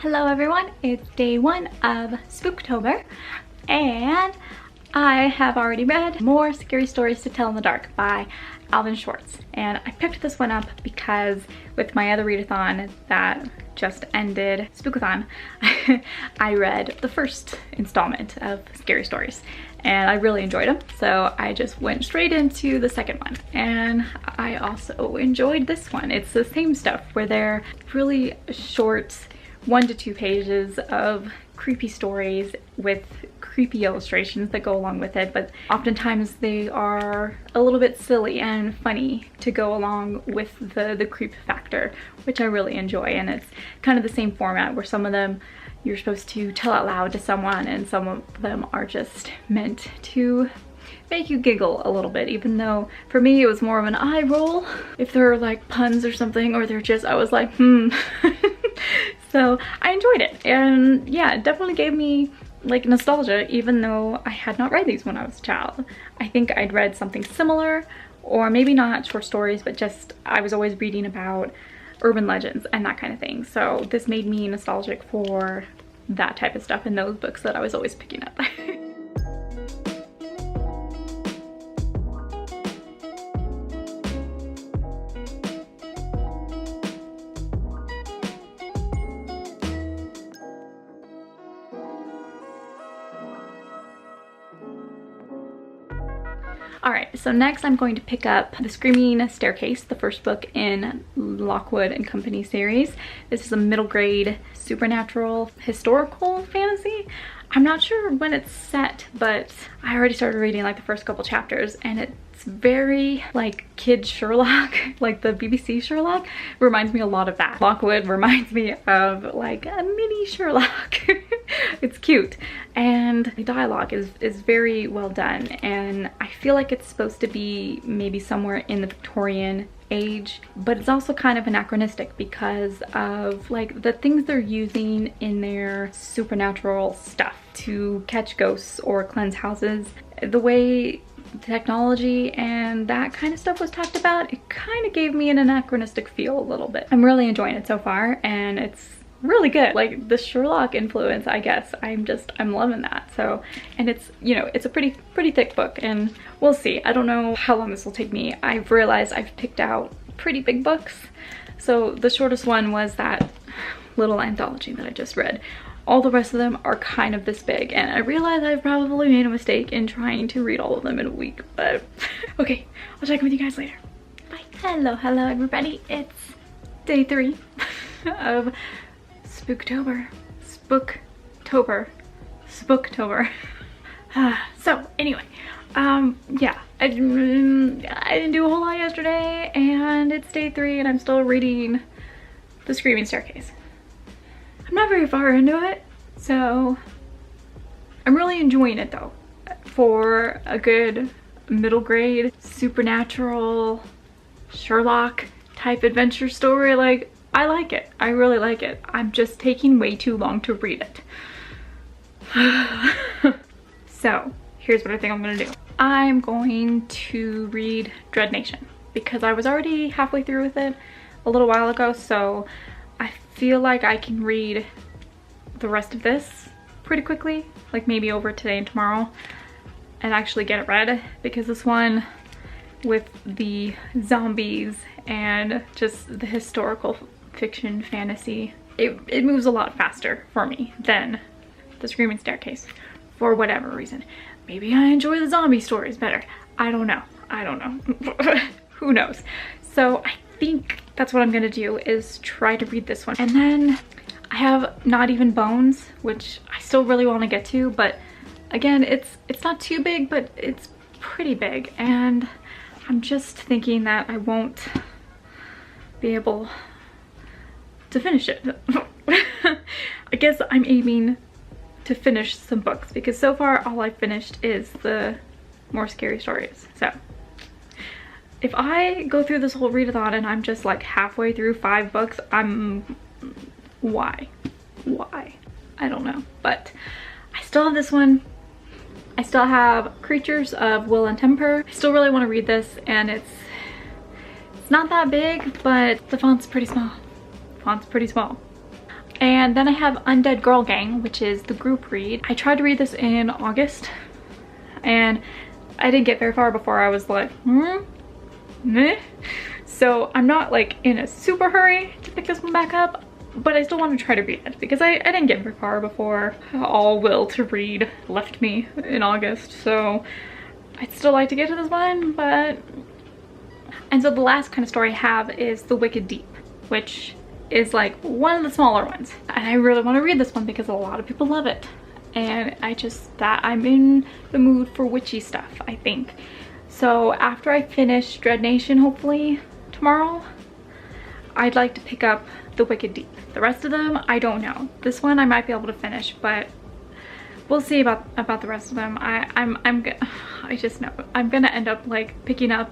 Hello everyone, it's day one of Spooktober and I have already read More Scary Stories to Tell in the Dark by Alvin Schwartz, and I picked this one up because with my other readathon that just ended, Spookathon, I read the first installment of Scary Stories and I really enjoyed them, so I just went straight into the second one, and I also enjoyed this one. It's the same stuff where they're really short 1 to 2 pages of creepy stories with creepy illustrations that go along with it, but oftentimes they are a little bit silly and funny to go along with the creep factor, which I really enjoy. And it's kind of the same format where some of them you're supposed to tell out loud to someone and some of them are just meant to make you giggle a little bit, even though for me it was more of an eye roll if there are like puns or something, or they're just, I was like so I enjoyed it, and yeah, it definitely gave me like nostalgia, even though I had not read these when I was a child. I think I'd read something similar, or maybe not short stories, but just I was always reading about urban legends and that kind of thing, so this made me nostalgic for that type of stuff in those books that I was always picking up. Alright, so next I'm going to pick up The Screaming Staircase, the first book in Lockwood and Company series. This is a middle grade supernatural historical fantasy. I'm not sure when it's set, but I already started reading like the first couple chapters, and it's very like kid Sherlock, like the BBC Sherlock. Reminds me a lot of that. Lockwood reminds me of like a mini Sherlock. It's cute, and the dialogue is very well done, and I feel like it's supposed to be maybe somewhere in the Victorian age, but it's also kind of anachronistic because of like the things they're using in their supernatural stuff to catch ghosts or cleanse houses. The way technology and that kind of stuff was talked about, it kind of gave me an anachronistic feel a little bit. I'm really enjoying it so far, and it's really good. Like the Sherlock influence, I guess. I'm loving that. So, and it's, you know, it's a pretty thick book, and we'll see. I don't know how long this will take me. I've realized I've picked out pretty big books. So the shortest one was that little anthology that I just read. All the rest of them are kind of this big, and I realize I've probably made a mistake in trying to read all of them in a week, but okay, I'll check in with you guys later. Bye. Hello everybody. It's day 3 of Spooktober. So anyway, yeah, I didn't do a whole lot yesterday, and it's day 3 and I'm still reading The Screaming Staircase. I'm not very far into it, so I'm really enjoying it though. For a good middle grade supernatural Sherlock type adventure story, like, I like it. I really like it. I'm just taking way too long to read it. So here's what I think I'm gonna do. I'm going to read Dread Nation because I was already halfway through with it a little while ago, so I feel like I can read the rest of this pretty quickly, like maybe over today and tomorrow, and actually get it read, because this one with the zombies and just the historical fiction fantasy, it moves a lot faster for me than The Screaming Staircase for whatever reason. Maybe I enjoy the zombie stories better. I don't know. Who knows? So I think that's what I'm gonna do, is try to read this one. And then I have Not Even Bones, which I still really want to get to, but again, it's not too big, but it's pretty big, and I'm just thinking that I won't be able to finish it. I guess I'm aiming to finish some books, because so far all I've finished is the More Scary Stories. So if I go through this whole readathon and I'm just like halfway through 5 books, why? I don't know, but I still have this one. I still have Creatures of Will and Temper. I still really want to read this, and it's not that big, but the font's pretty small. And then I have Undead Girl Gang, which is the group read. I tried to read this in August and I didn't get very far before I was like, meh. So I'm not like in a super hurry to pick this one back up, but I still want to try to read it because I didn't get very far before all will to read left me in August. So I'd still like to get to this one, but... And so the last kind of story I have is The Wicked Deep, which is like one of the smaller ones. And I really want to read this one because a lot of people love it. And I'm in the mood for witchy stuff, I think. So after I finish Dread Nation, hopefully tomorrow, I'd like to pick up The Wicked Deep. The rest of them, I don't know. This one I might be able to finish, but we'll see about the rest of them. I just know I'm gonna end up like picking up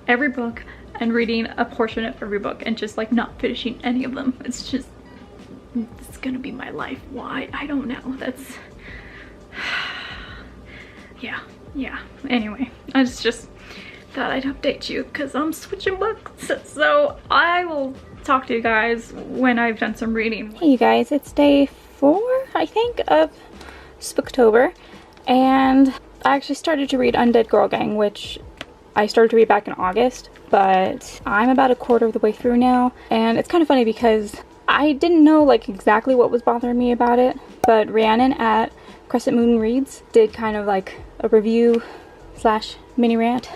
every book and reading a portion of every book and just like not finishing any of them. It's gonna be my life. Why? I don't know. That's yeah. Anyway, I just thought I'd update you because I'm switching books. So I will talk to you guys when I've done some reading. Hey you guys, it's day 4, I think, of Spooktober, and I actually started to read Undead Girl Gang, which I started to read back in August, but I'm about a quarter of the way through now. And it's kind of funny because I didn't know like exactly what was bothering me about it, but Rhiannon at Crescent Moon Reads did kind of like a review slash mini rant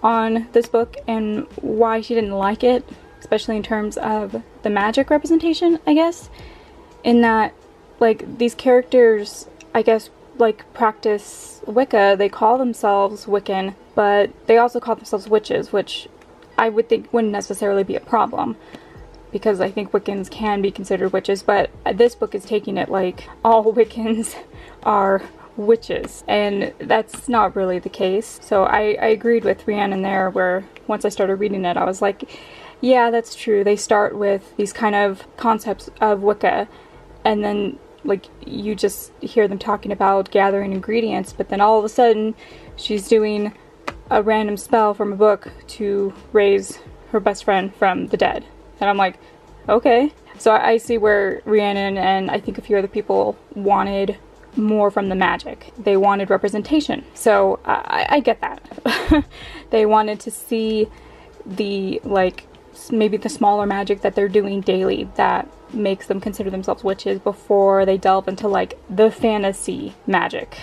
on this book and why she didn't like it, especially in terms of the magic representation, I guess, in that like these characters, I guess, like practice Wicca. They call themselves Wiccan, but they also call themselves witches, which I would think wouldn't necessarily be a problem because I think Wiccans can be considered witches, but this book is taking it like all Wiccans are witches, and that's not really the case. So I agreed with Rhiannon there, where once I started reading it I was like, yeah, that's true. They start with these kind of concepts of Wicca, and then like you just hear them talking about gathering ingredients, but then all of a sudden she's doing a random spell from a book to raise her best friend from the dead. And I'm like, okay. So I see where Rhiannon and I think a few other people wanted more from the magic. They wanted representation. So I get that. They wanted to see the, like, maybe the smaller magic that they're doing daily that makes them consider themselves witches before they delve into like the fantasy magic.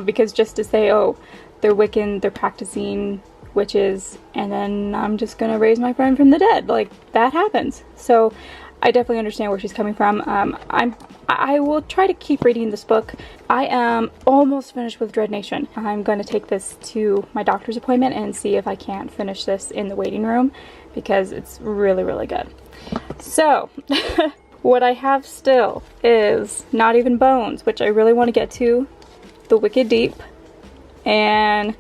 Because just to say, oh, they're Wiccan, they're practicing witches, and then I'm just gonna raise my friend from the dead, like that happens. So I definitely understand where she's coming from. I will try to keep reading this book. I am almost finished with Dread Nation. I'm going to take this to my doctor's appointment and see if I can't finish this in the waiting room because it's really, really good. So, what I have still is Not Even Bones, which I really want to get to, The Wicked Deep, and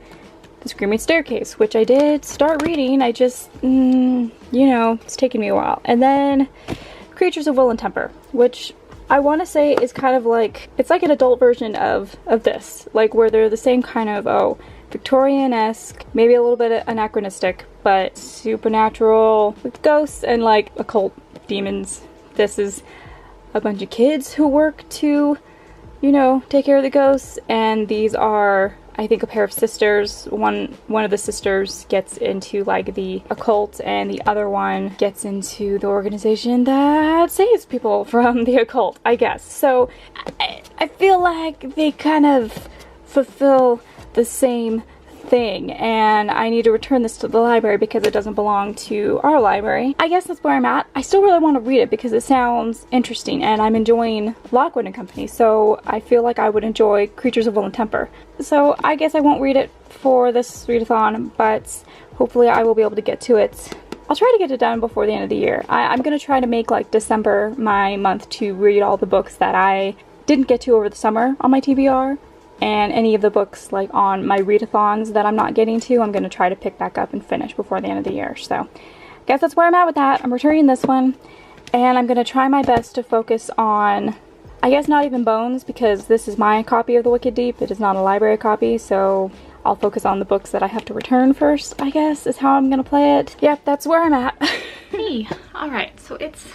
The Screaming Staircase, which I did start reading. I just, you know, it's taken me a while. And then Creatures of Will and Temper, which I want to say is kind of like, it's like an adult version of this, like where they're the same kind of, oh, Victorian-esque, maybe a little bit anachronistic, but supernatural with ghosts and like occult demons. This is a bunch of kids who work to, you know, take care of the ghosts, and these are, I think, a pair of sisters. One of the sisters gets into like the occult, and the other one gets into the organization that saves people from the occult, I guess. So I feel like they kind of fulfill the same thing, and I need to return this to the library because it doesn't belong to our library. I guess that's where I'm at. I still really want to read it because it sounds interesting, and I'm enjoying Lockwood and Company, so I feel like I would enjoy Creatures of Will and Temper. So I guess I won't read it for this readathon, but hopefully I will be able to get to it. I'll try to get it done before the end of the year. I'm going to try to make like December my month to read all the books that I didn't get to over the summer on my TBR. And any of the books like on my readathons that I'm not getting to, I'm going to try to pick back up and finish before the end of the year. So I guess that's where I'm at with that. I'm returning this one, and I'm going to try my best to focus on, I guess, Not Even Bones, because this is my copy of The Wicked Deep. It is not a library copy, so I'll focus on the books that I have to return first, I guess, is how I'm going to play it. Yep, that's where I'm at. Hey, alright, so it's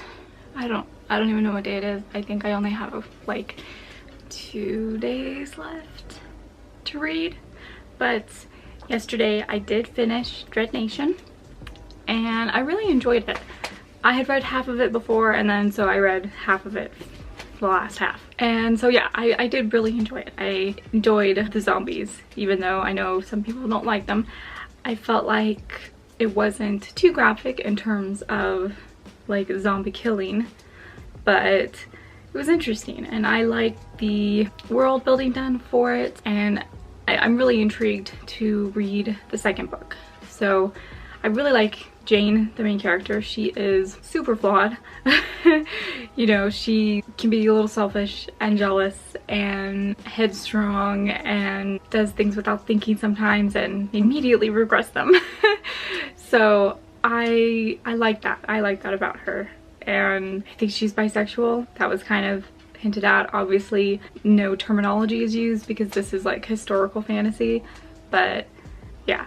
I don't even know what day it is. I think I only have like 2 days left to read. But yesterday I did finish Dread Nation and I really enjoyed it. I had read half of it before, and then so I read half of it, the last half. And so yeah, I did really enjoy it. I enjoyed the zombies, even though I know some people don't like them. I felt like it wasn't too graphic in terms of like zombie killing, but it was interesting, and I liked the world building done for it, and I'm really intrigued to read the second book. So I really like Jane, the main character. She is super flawed. You know, she can be a little selfish and jealous and headstrong and does things without thinking sometimes and immediately regrets them. So I like that. I like that about her. And I think she's bisexual. That was kind of hinted at. Obviously no terminology is used because this is like historical fantasy, but yeah.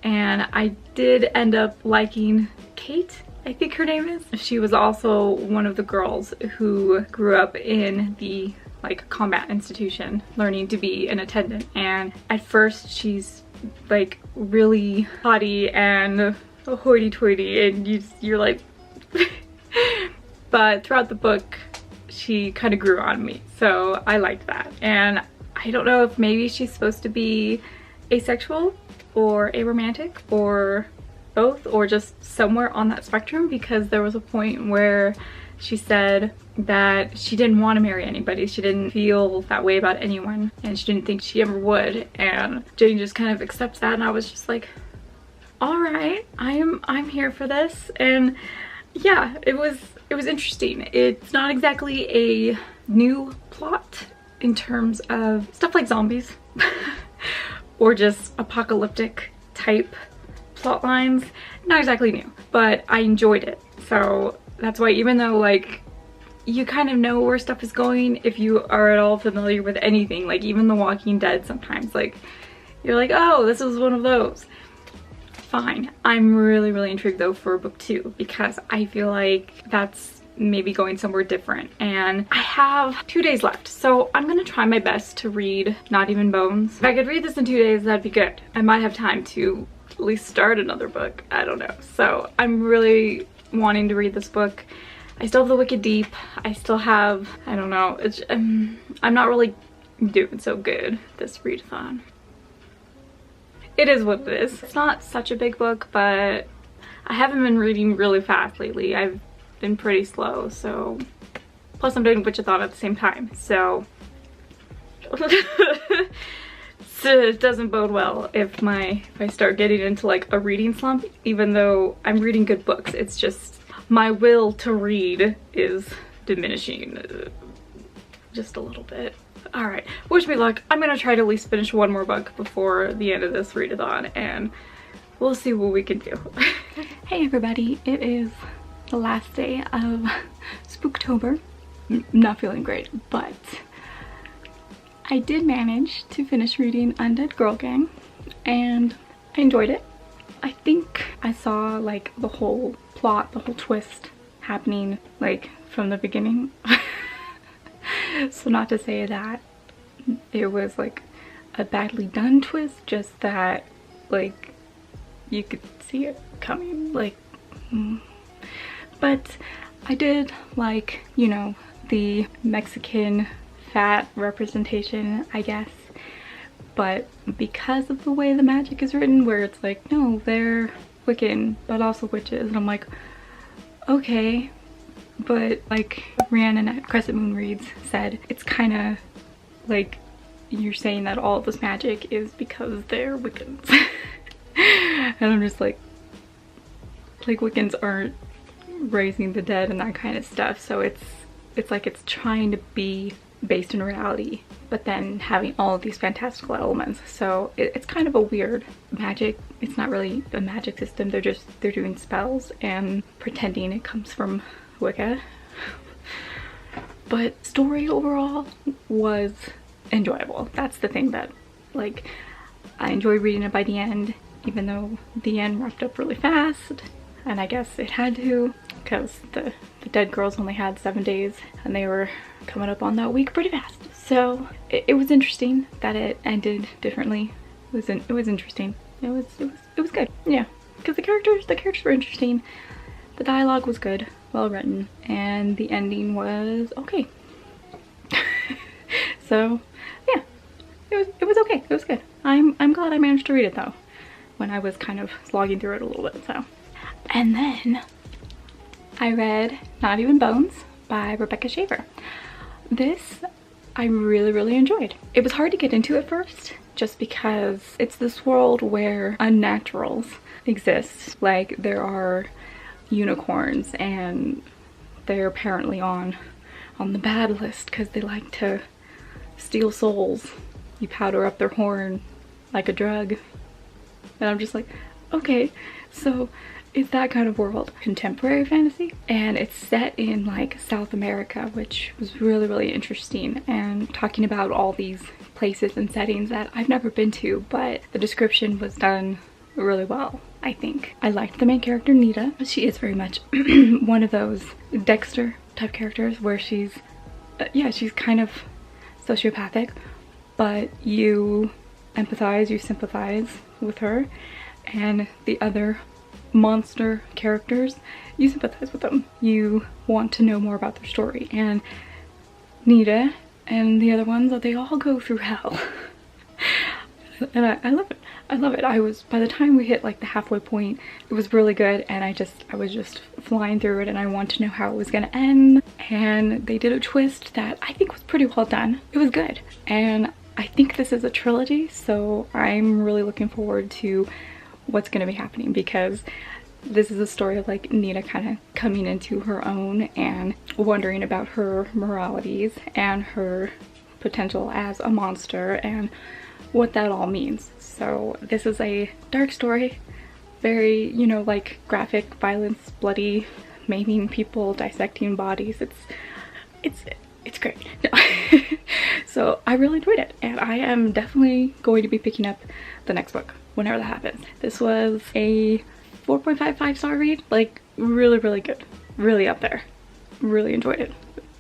And I did end up liking Kate, I think her name is. She was also one of the girls who grew up in the like combat institution learning to be an attendant, and at first she's like really haughty and hoity-toity and you're like but throughout the book she kind of grew on me, so I liked that. And I don't know if maybe she's supposed to be asexual or aromantic or both, or just somewhere on that spectrum, because there was a point where she said that she didn't want to marry anybody. She didn't feel that way about anyone, and she didn't think she ever would. And Jane just kind of accepts that, and I was just like, all right, I'm here for this. And yeah, it was interesting. It's not exactly a new plot in terms of stuff like zombies or just apocalyptic type plot lines. Not exactly new, but I enjoyed it. So that's why, even though like you kind of know where stuff is going, if you are at all familiar with anything, like even The Walking Dead, sometimes like you're like, oh, this is one of those. Fine. I'm really intrigued though for book 2, because I feel like that's maybe going somewhere different, and I have 2 days left, so I'm gonna try my best to read Not Even Bones. If I could read this in 2 days, that'd be good. I might have time to at least start another book. I don't know. So I'm really wanting to read this book. I still have The Wicked Deep. I still have, I don't know, it's I'm not really doing so good this readathon. It is what it is. It's not such a big book, but I haven't been reading really fast lately. I've been pretty slow, so plus I'm doing Witchathon at the same time, so so it doesn't bode well if I start getting into like a reading slump. Even though I'm reading good books, it's just my will to read is diminishing just a little bit. All right, wish me luck. I'm gonna try to at least finish one more book before the end of this readathon, and we'll see what we can do. Hey everybody, it is the last day of Spooktober. Not feeling great, but I did manage to finish reading Undead Girl Gang, and I enjoyed it. I think I saw like the whole plot, the whole twist happening like from the beginning. So not to say that it was like a badly done twist, just that like you could see it coming, like but I did like, you know, the Mexican fat representation, I guess, but because of the way the magic is written, where it's like, no, they're Wiccan but also witches, and I'm like, okay. But like Rhiannon at Crescent Moon Reads said, it's kind of like you're saying that all of this magic is because they're Wiccans. And I'm just like Wiccans aren't raising the dead and that kind of stuff, so it's like it's trying to be based in reality but then having all of these fantastical elements. So it's kind of a weird magic. It's not really a magic system, they're doing spells and pretending it comes from Wicca. But story overall was enjoyable. That's the thing, that like I enjoyed reading it by the end, even though the end wrapped up really fast, and I guess it had to. because the dead girls only had 7 days and they were coming up on that week pretty fast. So it was interesting that it ended differently. It was interesting. It was good. Yeah, because the characters were interesting. The dialogue was good, well written, and the ending was okay. So yeah, it was okay. It was good. I'm glad I managed to read it though, when I was kind of slogging through it a little bit. So, and then I read Not Even Bones by Rebecca Shaver. This I really enjoyed. It was hard to get into at first, just because it's this world where unnaturals exist. Like, there are unicorns and they're apparently on the bad list because they like to steal souls. You powder up their horn like a drug. And I'm just like, okay, so it's that kind of world. Contemporary fantasy, and it's set in like South America, which was really interesting, and talking about all these places and settings that I've never been to, but the description was done really well, I think. I liked the main character, Nita. She is very much one of those Dexter type characters where she's yeah, she's kind of sociopathic, but you empathize, you sympathize with her, and the other monster characters, you sympathize with them. You want to know more about their story, and Nita and the other ones, they all go through hell. And I love it. I love it. By the time we hit like the halfway point, it was really good, and I was just flying through it, and I wanted to know how it was gonna end, and they did a twist that I think was pretty well done. It was good, and I think this is a trilogy, so I'm really looking forward to what's going to be happening, because this is a story of like Nita kind of coming into her own and wondering about her moralities and her potential as a monster and what that all means. So this is a dark story, very, you know, like graphic violence, bloody, maiming people, dissecting bodies. It's great. No. So I really enjoyed it, and I am definitely going to be picking up the next book whenever that happens. This was a 4.55 star read, like really good, really up there. Really enjoyed it.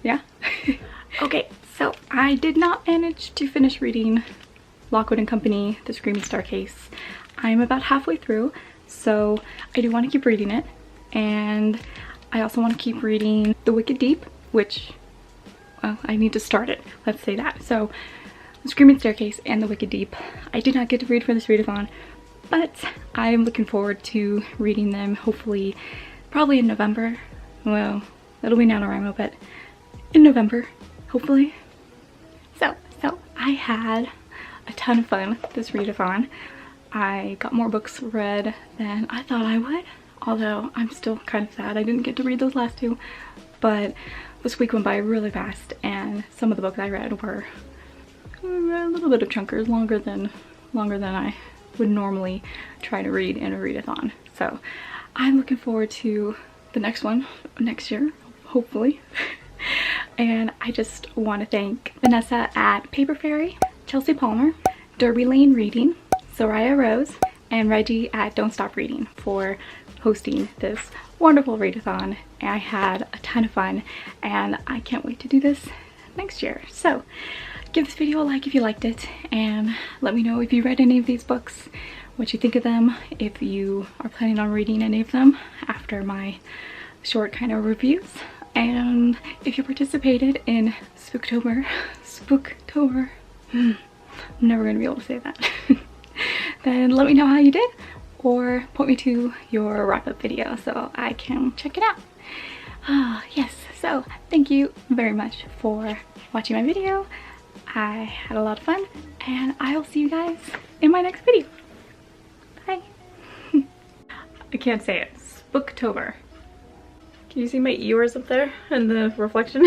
Yeah. Okay, so I did not manage to finish reading Lockwood & Company, The Screaming Staircase. I'm about halfway through, so I do want to keep reading it, and I also want to keep reading The Wicked Deep, which, well, I need to start it, let's say that. So The Screaming Staircase and The Wicked Deep I did not get to read for this readathon, but I am looking forward to reading them, hopefully probably in November. Well, it'll be NaNoWriMo, but in November, hopefully. So I had a ton of fun this readathon. I got more books read than I thought I would, although I'm still kind of sad I didn't get to read those last two, but this week went by really fast, and some of the books I read were a little bit of chunkers, longer than I would normally try to read in a readathon. So I'm looking forward to the next one next year, hopefully. And I just want to thank Vanessa at Paper Fairy, Chelsea Palmer, Derby Lane Reading, Soraya Rose, and Reggie at Don't Stop Reading for hosting this wonderful readathon. I had a ton of fun, and I can't wait to do this next year. So give this video a like if you liked it, and let me know if you read any of these books, what you think of them, if you are planning on reading any of them after my short kind of reviews, and if you participated in Spooktober, I'm never gonna be able to say that. Then let me know how you did, or point me to your wrap-up video so I can check it out. Yes, so thank you very much for watching my video. I had a lot of fun, and I will see you guys in my next video. Bye. I can't say it. Spooktober. Can you see my ears up there in the reflection?